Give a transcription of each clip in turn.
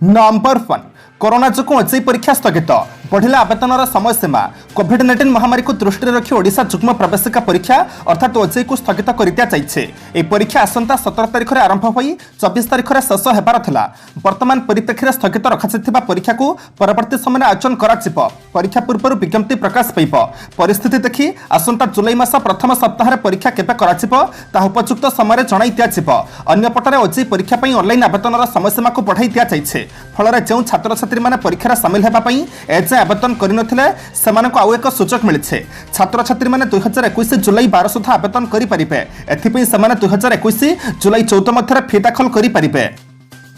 Number 1 corona जो OJEE परीक्षा स्थगित बढ़िला आवेदन समय सीमा कोविड-19 महामारी को दृष्टि रखी ओडिशा जुग्म प्रवेशिका परीक्षा अर्थात ओजेई को स्थगित कर दिया जाइछे। ए परीक्षा आसंता 17 तारिख रे आरंभ होई 24 तारिख रे शेष हेबार थिला। वर्तमान परिप्रेक्षी स्थगित रखाଯାଇଥିବା परीक्षा को परवर्ती समय आयोजन कराजिबो। परीक्षा पूर्व विज्ञप्ति प्रकाश पाइब। परिस्थिति देखि आसंता जुलाई मास प्रथम सप्ताह रे परीक्षा केबे कराजिबो ता उपयुक्त समय जणाई दियाजिबो। अन्य पटरे ओजेई परीक्षा पई ऑनलाइन आवेदन समय सीमा को बढ़ाई दिया जाइछे। फलरे जे छात्र छात्री माने परीक्षा सामिल हेबा पई एजे आवेदन करिनथिले सेमानक आउ एक सुযোগ मिलिछे। छात्र छात्री माने 2021 जुलाई 12 सुधा आवेदन करि परिबे। एथिपई सेमाने 2021 जुलाई 14 मध्यरे फी दाखल करि परिबे।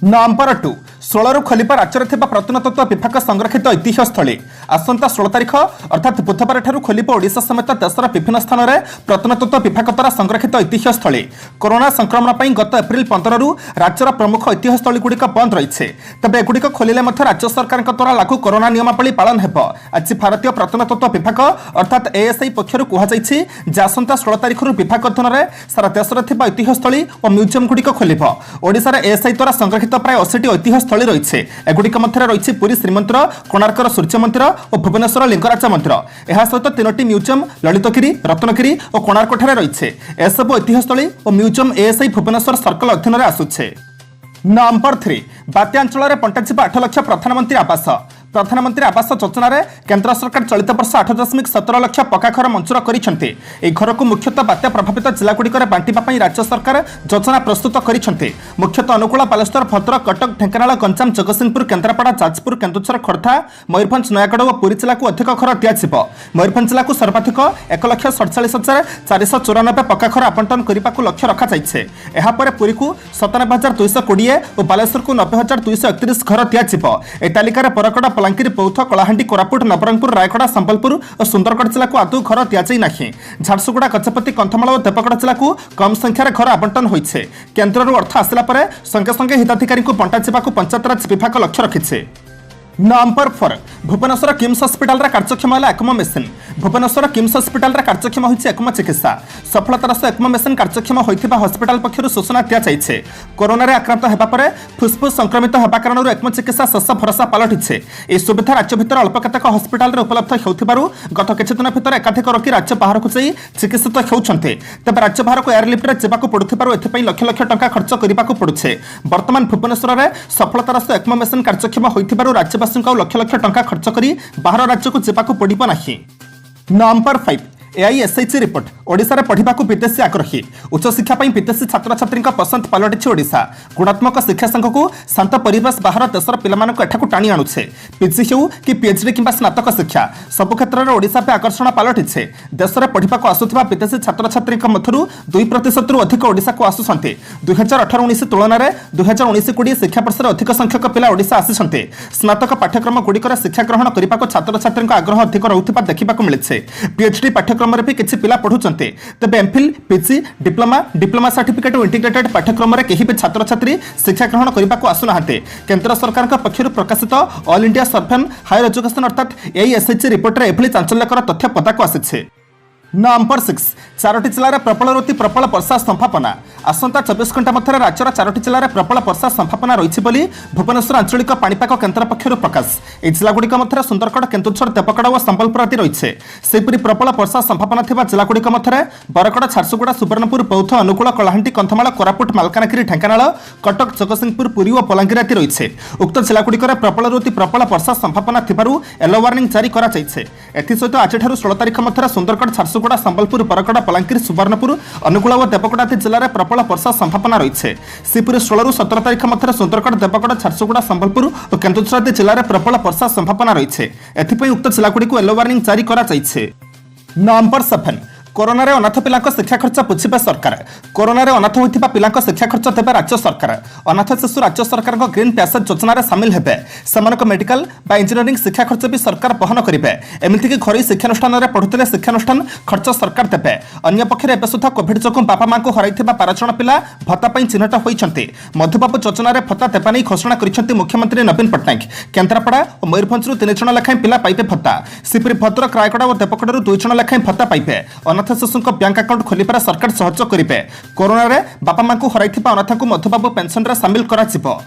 नंबर 2 16 खोलिबा राज्य में प्रत्नतत्व विभाग संरक्षित ऐतिह्य स्थली आसंता 16 तारिख अर्थात बुधवार ठारू खोलिबो ओडिशा समेत देशर विभिन्न स्थान में प्रत्नतत्व विभाग द्वारा संरक्षित ऐतिह्य स्थली। कोरोना संक्रमण पर गत एप्रिल 15 रु राज्यर प्रमुख ऐतिह्य स्थली गुड़िक बंद रही। तेज एगुड़िक खोलिले राज्य सरकार द्वारा लागू कोरोना नियमावली पालन हेब। आज भारतीय प्रत्नतत्व विभाग अर्थात एएसआई पक्षर कहुई आसंता 16 तारिख विभाग अधीन में सारा देश में ऐतिह्य स्थली और म्यूजियम गुड़िक खोलिब। ओडिशा एएसआई द्वारा संरक्षित प्राय 80 ऐतिह्य स्थली रही। एगुड़िक मध्य रही पुरी श्रीमंदिर कोणार्कर सूर्य मंदिर और भुवनेश्वर लिंगराज मंदिर। यह सहित 3टी म्यूजियम ललितगिरी रत्नगिरी और कोणार्क ठारे रही। एसबू ऐतिह्य स्थली और म्यूजियम एएसआई भुवनेश्वर सर्कल अधीन में आसुचे। नंबर 3 बात्यांचल में बंटाଯିब 8 लाख प्रधानमंत्री आवास। प्रधानमंत्री आवास योजना रे केंद्र सरकार चलित वर्ष 8.17 लाख पक्का घर मंजूर करिसेंते। ए घर को मुख्यतः बात्या प्रभावित जिला गुड़िक बांटिबा पई राज्य सरकार योजना प्रस्तुत करिसेंते। मुख्यतः अनुकूल बालेश्वर भद्रक कटक ढेंकानाल गंजाम जगतसिंहपुर केन्द्रापड़ा जाजपुर केन्दुझर खोर्धा मयूरभंज नयागढ़ और पुरी जिला को अधिक घर दियाजिब। मयूरभंज जिला को सर्वाधिक 1,47,494 पक्का घर आवंटन करने को लक्ष्य रखा जाइछे। एहा परे पुरी को 97,220 और बालेश्वर को 90,231 घर दियाजिब। ए तालिकार बरगड़ बलांगीर बौद्ध कलाहांडी कोरापुट नवरंगपुर रायगड़ा संबलपुर और सुंदरगढ़ जिला को आदौ घर दिजाई नहीं। झारसुगुड़ा गजपति कंधमाल और देवगढ़ जिला को कम संख्यार घर आवंटन होइछे। केन्द्र अर्थ आसला परे संगे संगे हिताधिकारी को बंटा पंचायतराज विभाग लक्ष्य रखिछे। नंबर 4 भुवनेश्वर किम्स हस्पिटाल कार्यक्षम है एकम मेसीन। भुवनेश्वर किम्स हस्पिटाल कार्यक्षम होइछि एकम चिकित्सा। सफलतार सह एकम मेसीन कार्यक्षम होइथिबा हस्पिटाल पक्षरु सूचना दिया जाइछे। कोरोना रे आक्रांत हेबा परे फुसफुस संक्रमित हेबा कारणरू एकम चिकित्सा शेष भरोसा पलटिछे। ए सुविधा राज्य भितर अल्प केतक हस्पिटाल रे उपलब्ध हेउथिबारु गत किछि दिन भितर एकाधिक रोगी राज्य बाहर को जाई चिकित्सित हेउछन्ते। तबे राज्य बाहर को एयरलिफ्ट रे जेबाकू पडुथिबारु एथिपई लक्ष लक्ष टंका खर्च करिबाकू पडुछे। वर्तमान भुवनेश्वर रे सफलतार सह एकम मेसीन कार्यक्षम होइथिबारु राज्य लक्ष लक्ष टंका खर्च करी बाहर राज्य को जेबाकू पड़िबो नाही। नंबर 5 एआईएसएचसी रिपोर्ट ओडिशा रे पढ़िबाकू विदेशी आग्रही। उच्च शिक्षा पई विदेशी छात्र छात्री पसंद पलटिछि ओडिशा। गुणात्मक शिक्षा संघ को शांत परिवेश बाहर देशर पिलामानक एठाकू टाणी आणुछे। पीजी हेउ कि पीएचडी किंबा स्नातक शिक्षा सब क्षेत्र में ओडिशा पे आकर्षण पलटिछे। देश में पढ़िबाकू आसुथिबा विदेशी छात्र छात्री मध्यरु 2% रु अधिक ओडिशा को आसुछन्ते। 2018-19 तुलन में 2019-20 शिक्षा वर्ष अधिक संख्यक पिला ओडिशा आसिछन्ते। स्नातक पाठ्यक्रम गुड़िकर शिक्षा ग्रहण करने छात्र छात्री आग्रह अधिक रहुथिबा देखिबाकू मिलिछे। पीएचडी पाठ्यक्रम में भी किछि पिला पढ़ुचन्ते। तबे एमफिल पीजी डिप्लोमा सर्टिफिकेट और इंटीग्रेटेड पाठ्यक्रम में कहीं भी छात्र छात्री शिक्षा ग्रहण करने को आसुनाहांते। केंद्र सरकार पक्षर प्रकाशित all India survey higher education अर्थात एआईएसएचसी रिपोर्ट रे एभली चांचल्यकर तथ्य पदाक आसिछे। नंबर 6 4टी जिले में प्रबल वर्षा संभावना। आसंता 24 घंटा मध्य राज्यर 4टी जिले में प्रबल वर्षा संभावना रही भुवनेश्वर आंचलिक पाणीपाग केन्द्र पक्षर प्रकाश। यह जिलागुड़िक मध्य सुंदरगढ़ केन्दुझर देवगढ़ और संबलपुर आदि रही। सेपरी प्रबल वर्षा संभावना थिबा जिलागुड़िक मध्य बरगड़ झारसुगुड़ा सुवर्णपुर बौद्ध अनुकूल कलाहांडी कंधमाल कोरापुट मालकानगिरी ढेंकानाल कटक जगतसिंहपुर पुरी और बलांगीर आदि रही। उक्त जिलागुड़िक प्रबल वर्षा संभावना थिबारु येलो वार्निंग जारी करा जायछे। एथिसहित आज 16 तारिख मध्य सुंदरगढ़ झारसुगुड़ा संबलपुर बरगड़ बलांगीर सुवर्णपुर अनुकूल और देवगढ़ आदि जिले में प्रबल वर्षा संभावना रही। सेपरी 16 रु 17 तारिख मध्य सुंदरगढ़ देवगढ़ झारसुगुड़ा संबलपुर और केन्दुझर आदि जिले में प्रबल वर्षा संभावना रही। एथिपई उक्त जिलागुड़ी को येलो वार्निंग जारी करा जायछे। नंबर 7 कोरोना रे अनाथ पिला शिक्षा खर्च बुझे सरकार। कोरोना रे अनाथ होइथिबा पिला शिक्षा खर्च देबे राज्य सरकार। अनाथ शिशु राज्य सरकार ग्रीन पैसेज योजना रे शामिल हेबे। सेमानक मेडिकल बा इंजीनियरिंग शिक्षा खर्च भी सरकार बहन करिवे। एमिति कि घरोई शिक्षानुष्ठान रे पढुथिले शिक्षानुष्ठान खर्च सरकार देबे। अन्य पक्षरे एबे सुधा कोविड जोगु बापा मां को हराइथिबा 12 जण पिला भत्ता पई चिन्हट होइछन्ते। मधुबाबू योजना रे भत्ता देबा नै घोषणा करिसन्ते मुख्यमंत्री नवीन पट्टनायक। केन्द्रापड़ा और मयूरभंज 3 जण लेखाएं पिला पाइबे भत्ता। सिपरी भद्रक रायगड़ा और देवगढ़ 2 जण लेखाएं भत्ता पाइबे। अनाथ शिशु बैंक अकाउंट खोलिबार सरकार सहयोग करेंगे। कोरोना रे बापा मां को हराइथिबा अनाथ को मधुबाबू पेंशन रे शामिल करा जिवो।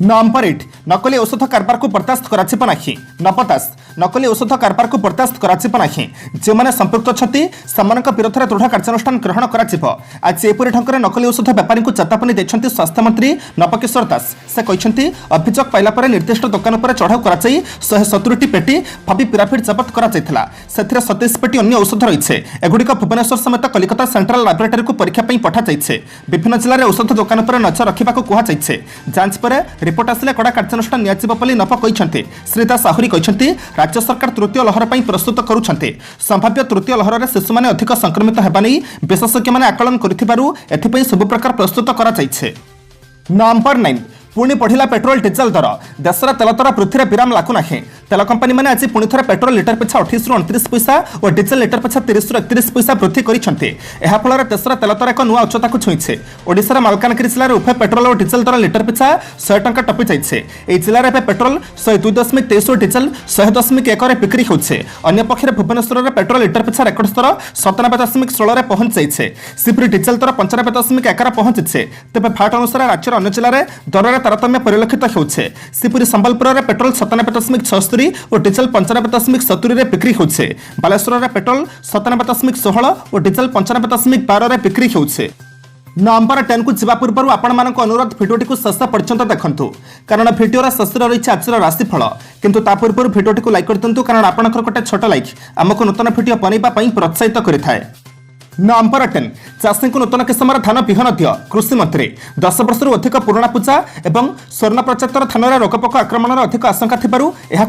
नंबर 8 नकली औषध कारबार को बर्दास्त कराजिब नाही। नपदास नकली औषध कारबार को बर्दास्त कराजिब नाही। जो मैंने संपृक्त अच्छी सेମାନଙ୍କ विरोध में दृढ़ कार्यानुष्ठान ग्रहण कराजिब। आज एपरी ढंग से नकली औषध बेपारी को चेतावनी देते स्वास्थ्य मंत्री नवकिशोर दास। से कहते अभियोग पाइला पर निर्दिष्ट दुकान पर चढ़ाऊ कर 170टी पेटी भावी पिरामिड जबत कर 27 पेटी अन्य औषध रही। एगुड़िक भुवनेश्वर समेत कलिकता सेंट्राल लैबोरेटरी को परीक्षा पठा जाइए। विभिन्न जिले में औषध दुकान पर नजर रखा कहुई। जांच पर रिपोर्ट आसिले कड़ा कार्यानुष्ठान नव कहते। श्री दास आहरी कहते राज्य सरकार तृतीय लहर पर प्रस्तुत करुछन्ते। संभाव्य तृतीय लहर में शिशु मैंने अधिक संक्रमित होगा नहीं विशेषज्ञ मैंने आकलन कर सबु प्रकार प्रस्तुत कर। नंबर 9 पुणी बढ़िला पेट्रोल डिजेल दर। देशर तेल दर वृद्धि विराम लागुना। तेल कंपानी मैंने आज पुणी थे पेट्रोल लिटर पिछा 28 रु 29 पैसा और डिजेल लिटर पिछा 30 रु 31 पैसा वृद्धि करते। फल देशर तेल दर एक नुआ उच्चता को छुईछे। ओडिशार मालकानगिरी जिले में उभय पेट्रोल और डिजेल दर लिटर पिछा 100 टंका टपी जाइए। यह जिले में पेट्रोल 102.23 और डिजेल 100.1 बिक्री होছে। अन्य पक्षे भुवनेश्वर में पेट्रोल लिटर पिछा रेकर्ड स्तर 97.16 पहुंच जाइए। सिपुरी डिजेल दर 95.1 पहुंचे। तेज फाट अनुसार राज्यर अन्य जिले में दर तारतम्य परिलक्षित होছে। सिपुरी संबलपुर में पेट्रोल 97.76 और डिजेल 95.70 बिक्री होছে। बालेश्वर में पेट्रोल 97.16 और डिजेल 95.12 बिक्री होছে। नंबर 10 को जीवा पूर्व आपण मानक अनुरोध भिडियोटी को शेष पर्यंत देखंतु कारण भिडियोर शेष रही आज राशिफल किंतु ता पूर्व भिडियोटी को लाइक कर दिंतु कारण आपनकर गोटे छोट लाइक आमको नूतन भिडियो बनैबा पई प्रोत्साहित करिथाय। नंबर 10 चाषी को नूतन किसम धान बिहन दिय। कृषि मंत्री 10 वर्ष अधिक पुराणा पूजा एवं स्वर्ण प्रजातर धान रोगपोक आक्रमण अधिक आशंका थी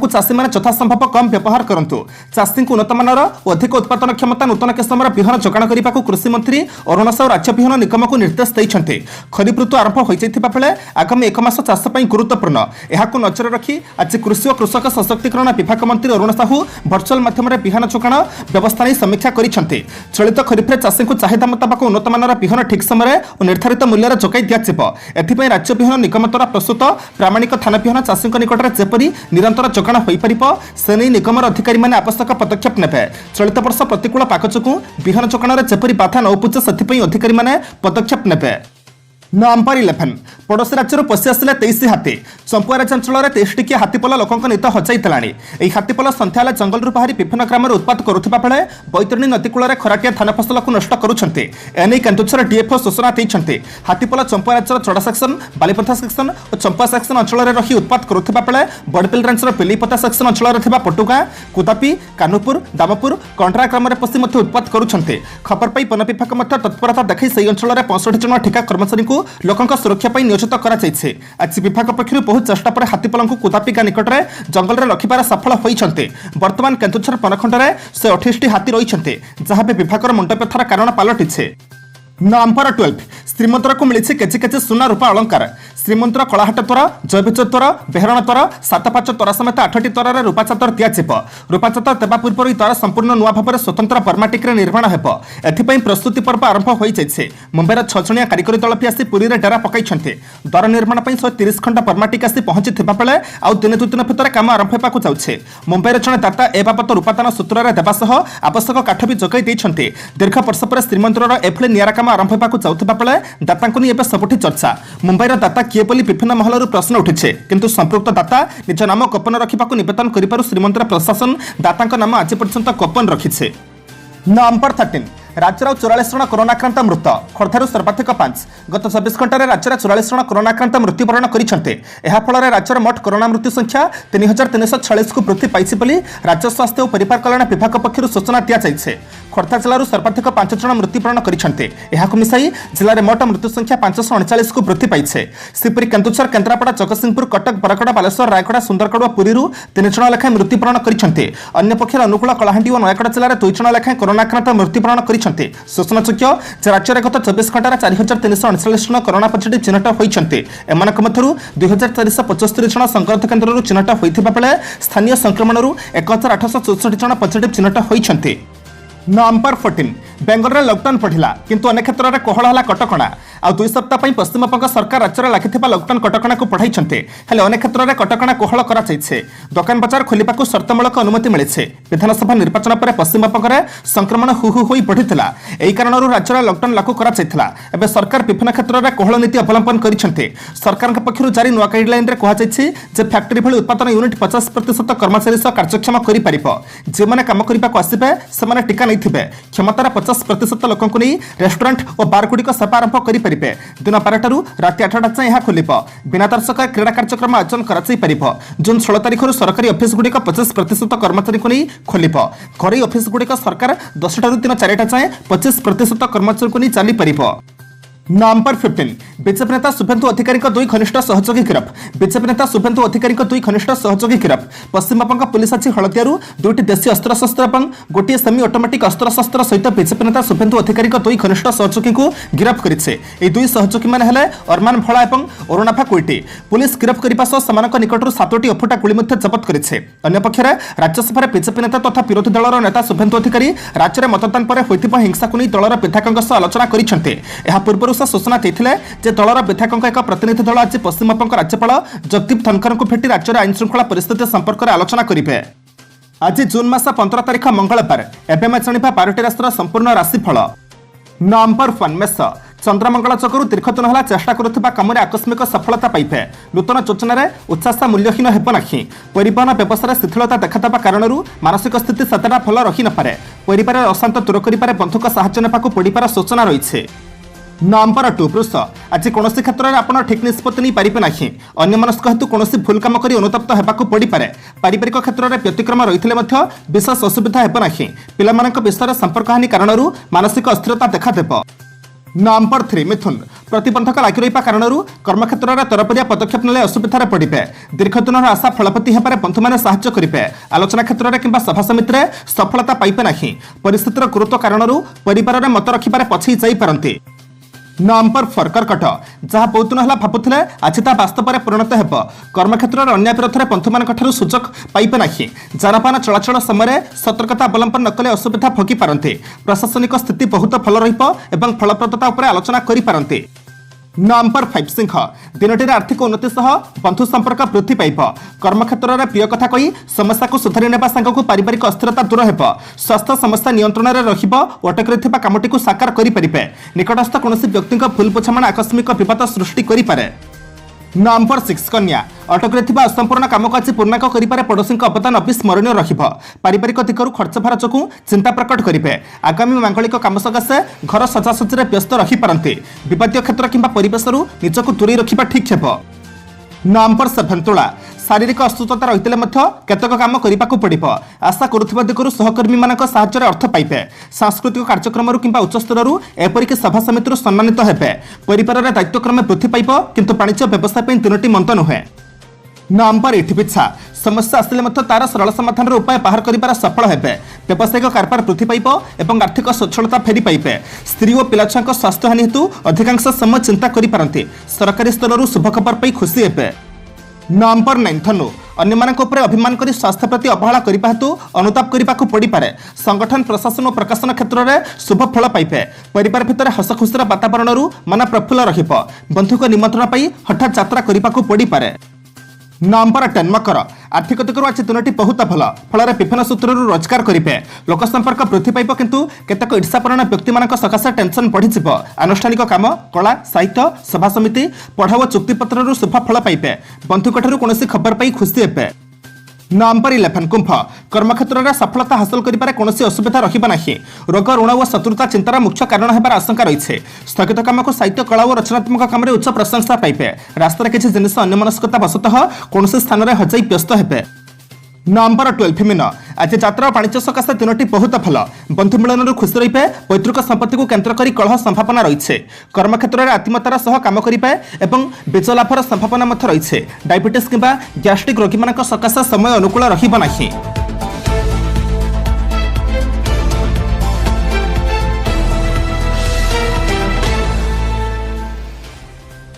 चाषी मैंने यथासंभव कम व्यवहार करूँ। चाषी को उन्नतमान और अधिक उत्पादन क्षमता नूतन किसम बिहन जोगाण करने को कृषि मंत्री अरुण साहू राज्य बिहन निगम को निर्देश देते। खरीफ ऋतु आरंभ हो जाता बेले आगामी 1 मास चाष गुरुत्वपूर्ण यह नजर रखी आज कृषि और कृषक सशक्तिकरण विभाग मंत्री अरुण साहू भर्चुआल माध्यम बिहन जोगाण व्यवस्था नहीं समीक्षा करते। चलित खरीफ चाषी को चाहिदा मुताबक उन्नतमान बिहन ठीक समय और निर्धारित मूल्य जोगाई दिज्व। एथिपाई राज्य बिहन निगम द्वारा प्रस्तुत प्रामाणिक धान बिहन चाषी निकट में जेपरी निरंतर जोगाण हो पार से नहीं निगमर अधिकारी मैंने आवश्यक पदक्षेप नेबे। चलित वर्ष प्रतिकूल पाग जो बिहन जोगाण में जेपरी बाधा न उपजे से अधिकारी मैंने पदक्षेप नेबे। नंबर 11 पड़ोशी राज्य पशि आसिले 23 हाथी। चंपुआराज अंचल में 23 टिकिया हाथीपल लोकों नित हजाई। यह हाथीपल सन्ध्या जंगल बाहरी विभिन्न ग्राम उत्पाद करुवा बेले बैतरणी नदीकूल में खराटिया धान फसल को नष्ट करुछन्ते। एने केन्दुझर डीएफओ सूचना देते। हाथीपल चंपुआराज चढ़ा सेक्शन बालीपथा सेक्शन और चंपा सेक्शन अंचल में रही उत्पाद करुवा बेले बड़पिल रेंजर पिलीपता सेक्शन अंचल में पटुगाँ कुदापी कानुपुर दामपुर कंड्रा ग्राम में पशि उत्पाद करुछन्ते। खबर पाई वन विभाग तत्परता देखी से अंचल में 65 जन ठिका कर्मचारी को लोकों सुरक्षा पर नियोजित कर। आज विभाग पक्षर बहुत चेष्टा पर हाथीपल को कुदापी गाँ निकट में जंगल में रखिबार सफल होती। वर्तमान केन्दुझर बनखंड में 128 हाथी रही जहाँ भी विभाग मुंडव्यथार कारण पलटिछे। नंबर 12 श्रीमंतर को मिली केजी केजी सुना रूपा अलंकार। श्रीमंतर कलाहाट द्वारा जयविजय द्वारा बेहरण द्वारा सातपाच द्वारा समेत 8टी द्वारा रूपा चादर दिज्व। रूपा चादर देवा पूर्व द्वारा संपूर्ण नुआ भाव में स्वतंत्र बर्माटिक निर्माण हो। एथिपाई प्रस्तुति पर्व आरंभ हो जाइए। मुंबईर 6 जणिया कारिगरी दल भी आसी पुरी में डेरा पकाई द्वार निर्माण 130 खंड बर्माटिक आसी पहुंची बेले आउ दिन 2 दिन भितर काम आरंभ होगा जाऊे। मुंबईर जड़े दाता ए बाबत रूपादान सूत्र में देवा सह आवश्यक काठ भी जोगाई देते। दीर्घ वर्ष पर श्रीमंदिर एभली निरा काम आरंभ होगा जाऊा बेले दाता नहीं सबुठ चर्चा। मुंबईर दाता किए बोली विभिन्न महलू प्रश्न उठिछे किंतु संपृक्त दाता निज नाम गोपन रखा निवेदन करिबारु श्रीमंदिर प्रशासन दाता नाम आज पर्यंत गोपन रखिछे। नंबर 13 राज्यर 44 जन कोरोना आक्रांत मृत। खोर्धार सर्वाधिक 5। गत 24 घंटे राज्य 44 जन कोरोना आक्रांत मृत्युवरण करते। फल राज्यर मोट कोरोना मृत्यु संख्या 3346 को वृद्धि पाई राज्य स्वास्थ्य और परिवार कल्याण विभाग पक्षर सूचना दी। खोर्धा जिलूर सर्वाधिक 5 जन मृत्युवरण करते। मिसाई जिले में मोट मृत्यु संख्या 539 को वृद्धि पाई। सेपरी केन्दुझर केन्द्रापड़ा जगतसिंहपुर कटक बरगड़ बालेश्वर रायगड़ा सुंदरगढ़ और पुरी 3 जन लेखाएं मृत्युवरण करते। अन्य पक्षर अनुकूल कलाहांडी और नयागढ़ जिले में 2 जन लेखाएं कोरोना आक्रांत मृत्युवरण करते। सूचनायोग्य राज्य गत 24 घंटे 4349 जन कोरोना पॉजिटिव चिन्हट होती। एमानक मध्यरु 2475 जन संक्रमित केन्द्र चिन्हट होता बेले स्थानीय संक्रमण 1864 जन पॉजिटिव चिन्हट होती। नंबर 14 बेंगल लॉकडाउन पढ़िला किंतु अनेक क्षेत्र में कोहल है कटकणा आ 2 सप्ताह पश्चिमबंग सरकार राज्य में लागिथिबा लॉकडाउन कटकणा को बढ़ाई हेले अनेक क्षेत्र में कटकणा कोहल कराइछे। दुकान बजार खोलिबाकू शर्तमूलक अनुमति मिले। विधानसभा निर्वाचन पर पश्चिमबंग में संक्रमण हु हु होई बढ़िथिला। एही कारणरू राज्य में लॉकडाउन लागू कराइछिला। एबे सरकार विभिन्न क्षेत्र में कोहल नीति अवलंबन करिसेंते। सरकार पक्षरु जारी नुआ गाइडलाइन रे कहाଯାଇଛି जे फैक्टरी भली उत्पादन यूनिट 50% कर्मचारी सह कार्यक्षम करि परिबो। जे माने काम करिबाकू आसीबे से माने टीका नैथिबे। क्षमतार 50% लोकंकु नै रेस्टोरेंट और बार गुड़िक सेवा आरंभ करि परिबे। दिन 12 राति 8 जाए यह खोलिब। बिना दर्शक क्रीड़ा कार्यक्रम आयोजन कराई पारिब। जून 16 तारिख सरकारी ऑफिस गुड़िक 50% कर्मचारी को नहीं खोलिब। घरोई ऑफिस गुड़िक सरकार 10 दिन 4 जाए 25% कर्मचारी को नहीं चली पारिब। नंबर 15 बीजेपी नेता शुभेन्दु अधिकारी 2 घनिष्ठ सहयोगी गिरफ। बीजेपी नेता शुभेन्दु अधिकारी 2 घनिष्ठ सहयोगी गिरफ। पश्चिमबंग पुलिस आज हलदियारू 2टी देशी अस्त्रशस्त्र और गोटे सेमी ऑटोमेटिक अस्त्रशस्त्र सहित बीजेपी नेता शुभेन्दु अधिकारी 2 घनिष्ठ सहयोगी को गिरफ करिছে। ए 2 सहयोगी माने हेले अरमान भोला और अरुणाभा कोइटी। पुलिस गिरफ करने सह समानक निकटरू 7टी अफुटा गुली जबत करिছে। अन्य पक्षरे राज्यसभा बीजेपी नेता तथा विरोधी दलर नेता शुभेन्दु अधिकारी राज्य में मतदान पर होइतिबा हिंसा को नहीं दलर विधायकों सह आलोचना करिसेंते। एहा पूर्व सूचना देते जे दलर विधायकों एक प्रतिनिधि दल आज पश्चिमबंग राज्यपाल जगदीप धनखर को भेटी राज्य आईन श्रृंखला परिस्थिति संपर्क में आलोचना करेंगे। आज जून मास 15 तारिख मंगलवार एवं जाना 12टी राष्ट्र संपूर्ण राशिफल। नंबर 1 मेष चंद्रमंगल चक्रु दीर्घदिन है चेष्टा करुवा कम आकस्मिक सफलता पाइबे। नूतन योजन उत्साह मूल्यहीन हेब नहीं। परिवहन व्यवसाय शिथिलता देखादेवा कारण मानसिक स्थिति सतटा भल रही नपे। परिवार अशांत दूर कर बंधुक साहाय्य नेबाक पड़िबार सूचना रही। नंबर 2 वृष आज कौन क्षेत्र में आप ठीक निष्पत्ति नहीं पारे ना। अन्य मनस्क हेतु कौन भूल कम कर अनुतप्त होगाक पड़पे। पारिवारिक क्षेत्र में व्यतिक्रम रही विशेष असुविधा हेब ना। पिला विषय संपर्क हानि कारण मानसिक अस्थिरता देखादेव। नंबर 3 मिथुन प्रतिबंधक लगी रही कारण कर्मक्षेत्र में तरफरिया पदक्षेप ने असुविधा पड़े। दीर्घदिन आशा फलपति होबार बंधु मैंने साहाय्य करेंगे। आलोचना क्षेत्र में कि सभा समिति में सफलता पाइबे ना। परिस्थितिर गुरुत्व कारण परिवार में मत रखिबार पछई जाई पारंती। नंबर 4 कर्कट जहाँ बहुत दिन है भावुले आज ता वास्तव में परिणत होब। कर्मक्षेत्र में अन्याय विरोध में बंधु मान सुजोग पाइबे ना। जानपान चलाचल समय सतर्कता अवलंबन न कले असुविधा भोगी पारंती। प्रशासनिक स्थिति बहुत भल रही फलप्रदता उपर आलोचना करि पारंती। नंबर 5 सिंह दिनटी आर्थिक उन्नति सह बंधु संपर्क वृद्धि पाइब। कर्मक्षेत्र में प्रिय कथा कही समस्या को सुधारी नेबा सांगक पारिवारिक अस्थिरता दूर हेब। स्वास्थ्य समस्या नियंत्रण में रहिब। अटक रहिथिबा कामटी को साकार करि परिबे। निकटस्थ कौनसी व्यक्ति भूल बुझामणा आकस्मिक विपद सृष्टि करि पारे। नंबर 6 कन्या अटक रहिथिबा असंपूर्ण काम को आज पूर्णांग करिपारे पड़ोसी अवदान अविस्मरणीय रहिब। पारिवारिक दिगरू खर्च भार जोगु चिंता प्रकट करेंगे। आगामी मांगलिक काम सकाशे घर सजासजी व्यस्त रही पारंती। विवादीय क्षेत्र किंबा परिवेशरू निजक दूरी रखिबा ठीक हेब। नंबर 7 तुला शारीरिक असुस्थता रही केतक काम करने को पड़ो। आशा करुवा दिगरू सहकर्मी मान साहाय्य अर्थ पाइबे। सांस्कृतिक कार्यक्रम किंबा उच्च स्तर एपरिक सभा समिति सम्मानित हेबे। परिवार में दायित्वक्रम वृद्धि पाइब किंतु वाणिज्य व्यवसाय 3टी मंद नुहे। नंबर 8 पिछा समस्या आसिले तार सरल समाधान उपाय बाहर कर सफल हेबे। व्यावसायिक कारबार वृद्धि पाइब और आर्थिक स्वच्छलता फेरी पाइबे। स्त्री और पिलाछुआ स्वास्थ्य हानि हेतु अधिकांश समय चिंता करिपारंती। सरकारी स्तर शुभ खबर पाई खुशी हेबे। नंबर 9 धनु अन्य अभिमान कर स्वास्थ्य प्रति अवहेला करने हेतु अनुताप करने को पड़पे। संगठन प्रशासन और प्रकाशन क्षेत्र में शुभ फल पाइबे। परिवार भितर हस खुशीर वातावरण मन प्रफुल्ल रहिब। बंधुक निमंत्रण पाई हठात यात्रा करने को पड़पे। नंबर 10 मकर आर्थिक दिगरू आज 3टी बहुत भल फल विभिन्न सूत्र रोजगार करेंगे। लोक संपर्क वृद्धि पाइब किंतु केतक ईर्षापरायण व्यक्ति मान सकाशे टेंशन बढ़ी। आनुष्ठानिक काम कला साहित्य सभा समिति पढ़ा और चुक्तिपत्र शुभ फल पाइबे। बंधुक कौन खबर पाई खुशी हेबे। नंबर 11 कुंभ कर्मक्षेत्र में सफलता हासिल करिबारे कौनसी असुविधा रहिबा नाही। रोग ऋण और शत्रुता चिंतार मुख्य कारण हेबार आशंका रही। स्थगित काम को साहित्य कला और रचनात्मक काम उच्च प्रशंसा पाइबे। रास्तार किसी जिनिस अन्यमनस्कता वशतः कौनसी स्थान में हजाई व्यस्त हेबे। नंबर 12 मीन आज यात्रा और वाणिज्य सकाशे 3टी बहुत भल। बंधु मिलन खुशी रही। पैतृक संपत्ति को केन्द्र कर कलह संभावना रही। कर्मक्षेत्र में आत्मीयतार सह काम करेंगे और बीज लाभर संभावना रही। डायबिटीज किंबा गैस्ट्रिक रोगी मान सकाशे समय अनुकूल रही।